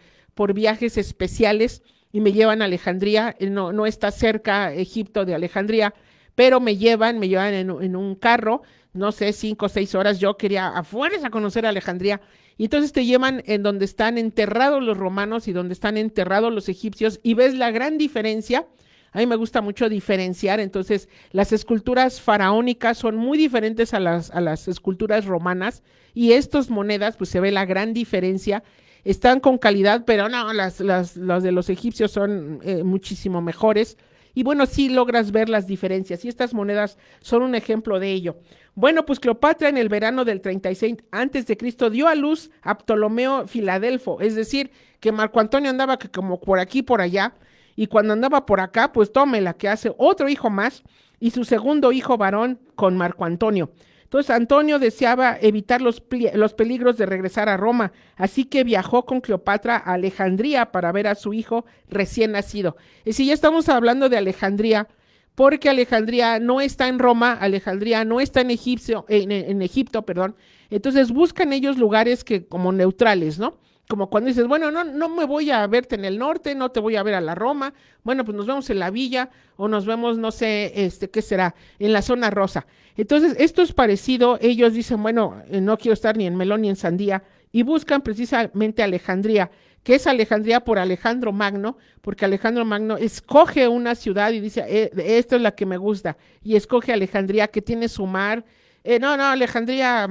viajes especiales, y me llevan a Alejandría. No está cerca Egipto de Alejandría, pero me llevan en un carro, no sé, 5 o 6 horas. Yo quería a fuerza conocer Alejandría, y entonces te llevan en donde están enterrados los romanos y donde están enterrados los egipcios, y ves la gran diferencia. A mí me gusta mucho diferenciar. Entonces las esculturas faraónicas son muy diferentes a las esculturas romanas, y estas monedas pues se ve la gran diferencia. Están con calidad, pero no, las de los egipcios son muchísimo mejores. Y bueno, sí logras ver las diferencias, y estas monedas son un ejemplo de ello. Bueno, pues Cleopatra en el verano del 36 antes de Cristo dio a luz a Ptolomeo Filadelfo, es decir, que Marco Antonio andaba que como por aquí por allá, y cuando andaba por acá, pues tómela, que hace otro hijo más, y su segundo hijo varón con Marco Antonio. Entonces Antonio deseaba evitar los peligros de regresar a Roma, así que viajó con Cleopatra a Alejandría para ver a su hijo recién nacido. Y si ya estamos hablando de Alejandría, porque Alejandría no está en Roma, Alejandría no está en Egipto, perdón. Entonces buscan ellos lugares que como neutrales, ¿no? Como cuando dices, bueno, no me voy a verte en el norte, no te voy a ver a la Roma, bueno, pues nos vemos en la villa, o nos vemos, no sé, ¿qué será? En la zona rosa. Entonces, esto es parecido. Ellos dicen, bueno, no quiero estar ni en melón ni en sandía, y buscan precisamente Alejandría, que es Alejandría por Alejandro Magno, porque Alejandro Magno escoge una ciudad y dice, esta es la que me gusta, y escoge Alejandría, que tiene su mar. Alejandría,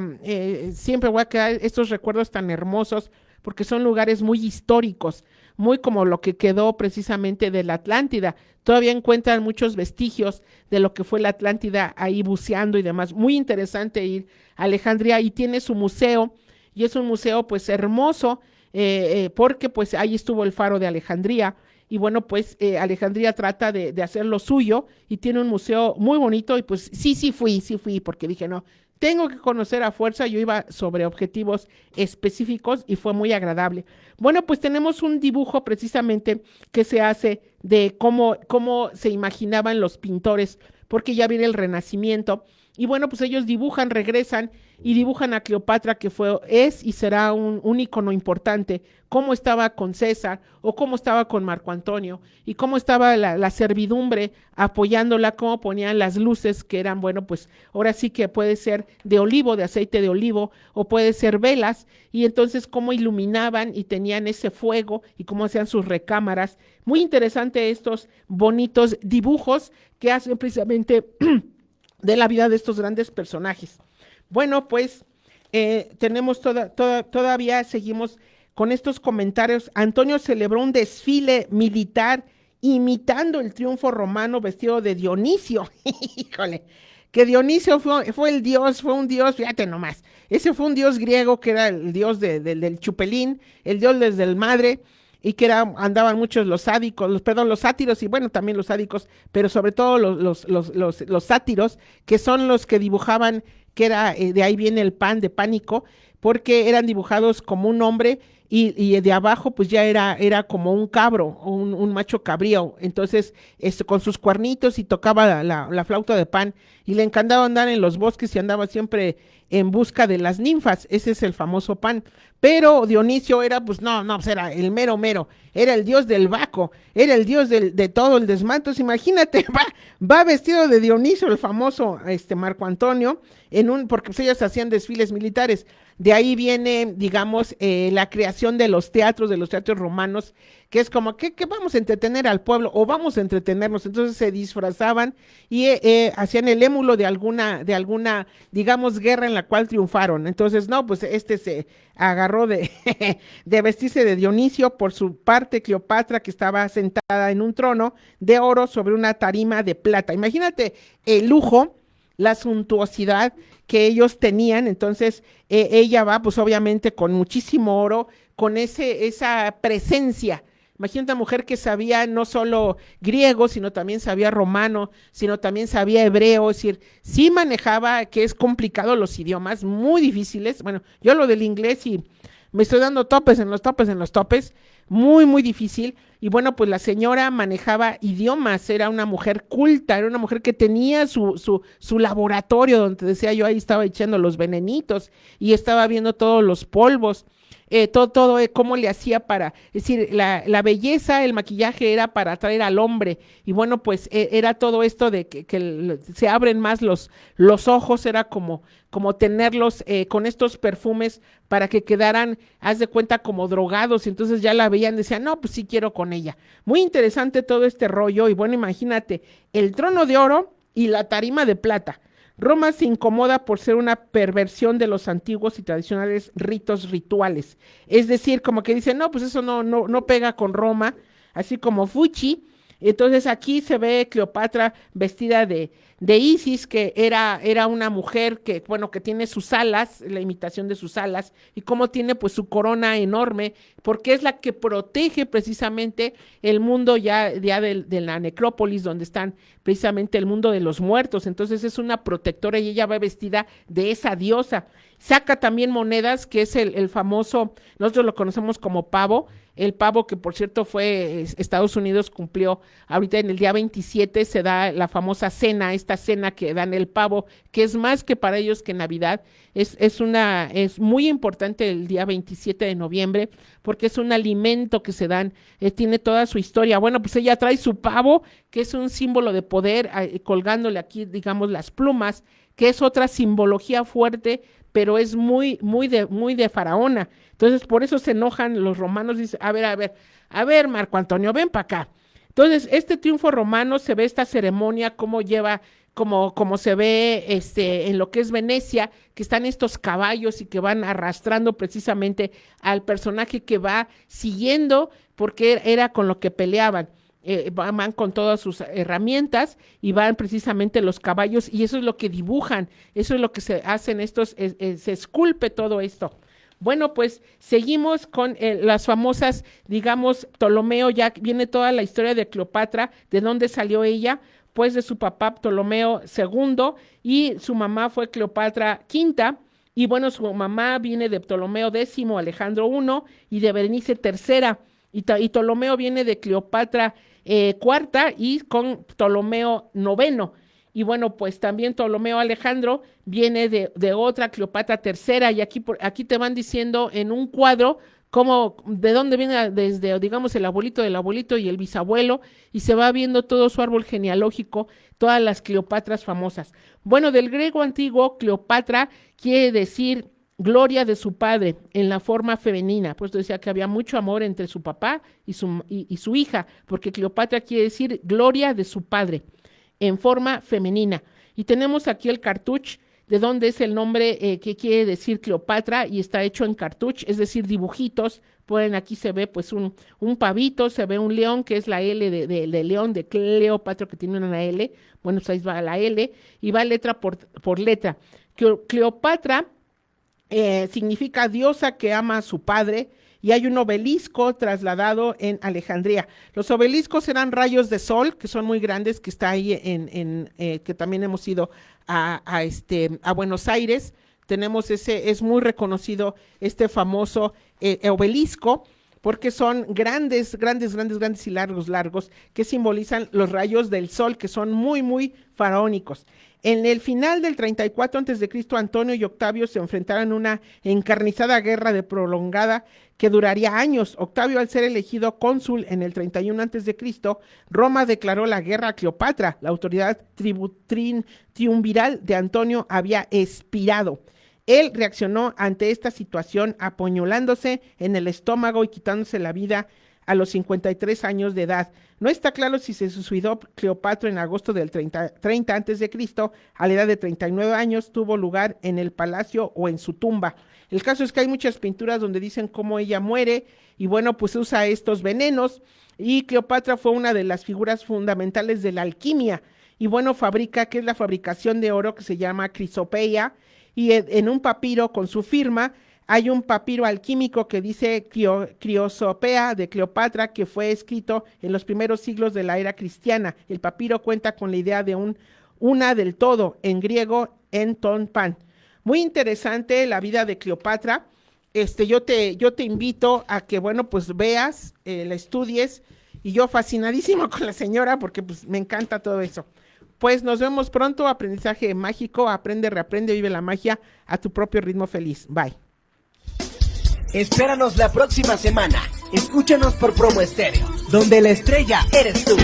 siempre voy a quedar estos recuerdos tan hermosos, porque son lugares muy históricos, muy como lo que quedó precisamente de la Atlántida. Todavía encuentran muchos vestigios de lo que fue la Atlántida ahí buceando y demás. Muy interesante ir a Alejandría, y tiene su museo y es un museo pues hermoso, porque pues ahí estuvo el faro de Alejandría, y bueno, pues Alejandría trata de hacer lo suyo y tiene un museo muy bonito y pues sí fui, porque dije, no, tengo que conocer a fuerza, yo iba sobre objetivos específicos y fue muy agradable. Bueno, pues tenemos un dibujo precisamente que se hace de cómo se imaginaban los pintores, porque ya viene el Renacimiento. Y bueno, pues ellos dibujan, regresan y dibujan a Cleopatra, que es y será un ícono importante, cómo estaba con César o cómo estaba con Marco Antonio y cómo estaba la servidumbre apoyándola, cómo ponían las luces que eran, bueno, pues ahora sí que puede ser de olivo, de aceite de olivo, o puede ser velas, y entonces cómo iluminaban y tenían ese fuego y cómo hacían sus recámaras. Muy interesante estos bonitos dibujos que hacen precisamente de la vida de estos grandes personajes. Bueno, pues tenemos todavía seguimos con estos comentarios. Antonio celebró un desfile militar imitando el triunfo romano vestido de Dionisio. Híjole, que Dionisio fue el dios, fue un dios, fíjate nomás. Ese fue un dios griego que era el dios del chupelín, el dios desde el madre, y que andaban muchos los sádicos, los sátiros, y bueno, también los sádicos, pero sobre todo los sátiros, que son los que dibujaban, que era, de ahí viene el pan de pánico, porque eran dibujados como un hombre, y de abajo pues ya era como un cabro, un macho cabrío, entonces con sus cuernitos, y tocaba la flauta de pan, y le encantaba andar en los bosques y andaba siempre en busca de las ninfas. Ese es el famoso Pan. Pero Dionisio era, pues no, pues era el mero, era el dios del Baco, era el dios de todo el desmanto. Imagínate, va vestido de Dionisio, el famoso Marco Antonio, porque pues ellos hacían desfiles militares. De ahí viene, digamos, la creación de los teatros romanos, que es como, ¿qué vamos a entretener al pueblo? O vamos a entretenernos. Entonces se disfrazaban y hacían el émulo de alguna, digamos, guerra en la cual triunfaron. Entonces, no, pues se agarró de vestirse de Dionisio. Por su parte, Cleopatra, que estaba sentada en un trono de oro sobre una tarima de plata. Imagínate el lujo, la suntuosidad que ellos tenían. Entonces ella va pues obviamente con muchísimo oro, con esa presencia. Imagínate una mujer que sabía no solo griego, sino también sabía romano, sino también sabía hebreo. Es decir, sí manejaba, que es complicado, los idiomas muy difíciles. Bueno, yo lo del inglés y me estoy dando topes en los topes, muy difícil. Y bueno, pues la señora manejaba idiomas, era una mujer culta, era una mujer que tenía su laboratorio, donde decía yo, ahí estaba echando los venenitos y estaba viendo todos los polvos. Todo cómo le hacía para, es decir, la belleza, el maquillaje era para atraer al hombre, y bueno, pues era todo esto de que se abren más los ojos, era como tenerlos con estos perfumes para que quedaran, haz de cuenta, como drogados, y entonces ya la veían, decían, no, pues sí quiero con ella. Muy interesante todo este rollo, y bueno, imagínate, el trono de oro y la tarima de plata. Roma se incomoda por ser una perversión de los antiguos y tradicionales ritos rituales. Es decir, como que dicen, no, pues eso no pega con Roma, así como Fuchi. Entonces aquí se ve Cleopatra vestida de Isis, que era una mujer que, bueno, que tiene sus alas, la imitación de sus alas, y cómo tiene pues su corona enorme, porque es la que protege precisamente el mundo ya de la necrópolis, donde están precisamente el mundo de los muertos. Entonces es una protectora y ella va vestida de esa diosa. Saca también monedas, que es el famoso, nosotros lo conocemos como pavo, el pavo que por cierto Estados Unidos cumplió ahorita en el día 27, se da la famosa cena, esta cena que dan el pavo, que es más que para ellos que Navidad, es muy importante el día 27 de noviembre, porque es un alimento que se dan, tiene toda su historia. Bueno, pues ella trae su pavo, que es un símbolo de poder, colgándole aquí, digamos, las plumas, que es otra simbología fuerte, pero es muy de faraona. Entonces, por eso se enojan los romanos, dicen, a ver, Marco Antonio, ven para acá. Entonces, este triunfo romano, se ve esta ceremonia, cómo lleva, como se ve en lo que es Venecia, que están estos caballos y que van arrastrando precisamente al personaje que va siguiendo, porque era con lo que peleaban. Van con todas sus herramientas y van precisamente los caballos, y eso es lo que dibujan, eso es lo que se hacen se esculpe todo esto. Bueno, pues seguimos con las famosas, digamos, Ptolomeo, ya viene toda la historia de Cleopatra, de dónde salió ella, pues de su papá Ptolomeo II y su mamá fue Cleopatra V. Y bueno, su mamá viene de Ptolomeo X, Alejandro I y de Berenice III. Y Ptolomeo viene de Cleopatra IV y con Ptolomeo IX. Y bueno, pues también Ptolomeo Alejandro viene de otra Cleopatra III. Y aquí te van diciendo en un cuadro cómo, de dónde viene desde, digamos, el abuelito del abuelito y el bisabuelo, y se va viendo todo su árbol genealógico, todas las Cleopatras famosas. Bueno, del griego antiguo, Cleopatra quiere decir gloria de su padre en la forma femenina. Pues decía que había mucho amor entre su papá y su hija, porque Cleopatra quiere decir gloria de su padre en forma femenina. Y tenemos aquí el cartouche, de donde es el nombre que quiere decir Cleopatra, y está hecho en cartouche, es decir, dibujitos. Pueden, aquí se ve pues un pavito, se ve un león, que es la L de león, de Cleopatra, que tiene una L. Bueno, pues ahí va la L, y va letra por letra. Cleopatra significa diosa que ama a su padre, y hay un obelisco trasladado en Alejandría. Los obeliscos eran rayos de sol, que son muy grandes, que está ahí que también hemos ido a Buenos Aires. Tenemos es muy reconocido este famoso obelisco, porque son grandes y largos, que simbolizan los rayos del sol, que son muy, muy faraónicos. En el final del 34 a.C., Antonio y Octavio se enfrentaron en una encarnizada guerra prolongada que duraría años. Octavio, al ser elegido cónsul en el 31 a.C., Roma declaró la guerra a Cleopatra. La autoridad triunviral de Antonio había expirado. Él reaccionó ante esta situación apuñalándose en el estómago y quitándose la vida a los 53 años de edad. No está claro si se suicidó Cleopatra en agosto del 30 a.C., a la edad de 39 años, tuvo lugar en el palacio o en su tumba. El caso es que hay muchas pinturas donde dicen cómo ella muere, y bueno, pues usa estos venenos, y Cleopatra fue una de las figuras fundamentales de la alquimia, y bueno, que es la fabricación de oro, que se llama crisopeia, y en un papiro con su firma. Hay un papiro alquímico que dice Criosopea de Cleopatra, que fue escrito en los primeros siglos de la era cristiana. El papiro cuenta con la idea de una del todo, en griego, en ton pan. Muy interesante la vida de Cleopatra. Yo te invito a que, bueno, pues veas, la estudies, y yo fascinadísimo con la señora, porque pues me encanta todo eso. Pues nos vemos pronto. Aprendizaje mágico, aprende, reaprende, vive la magia a tu propio ritmo feliz. Bye. Espéranos la próxima semana. Escúchanos por Promo Estéreo, donde la estrella eres tú.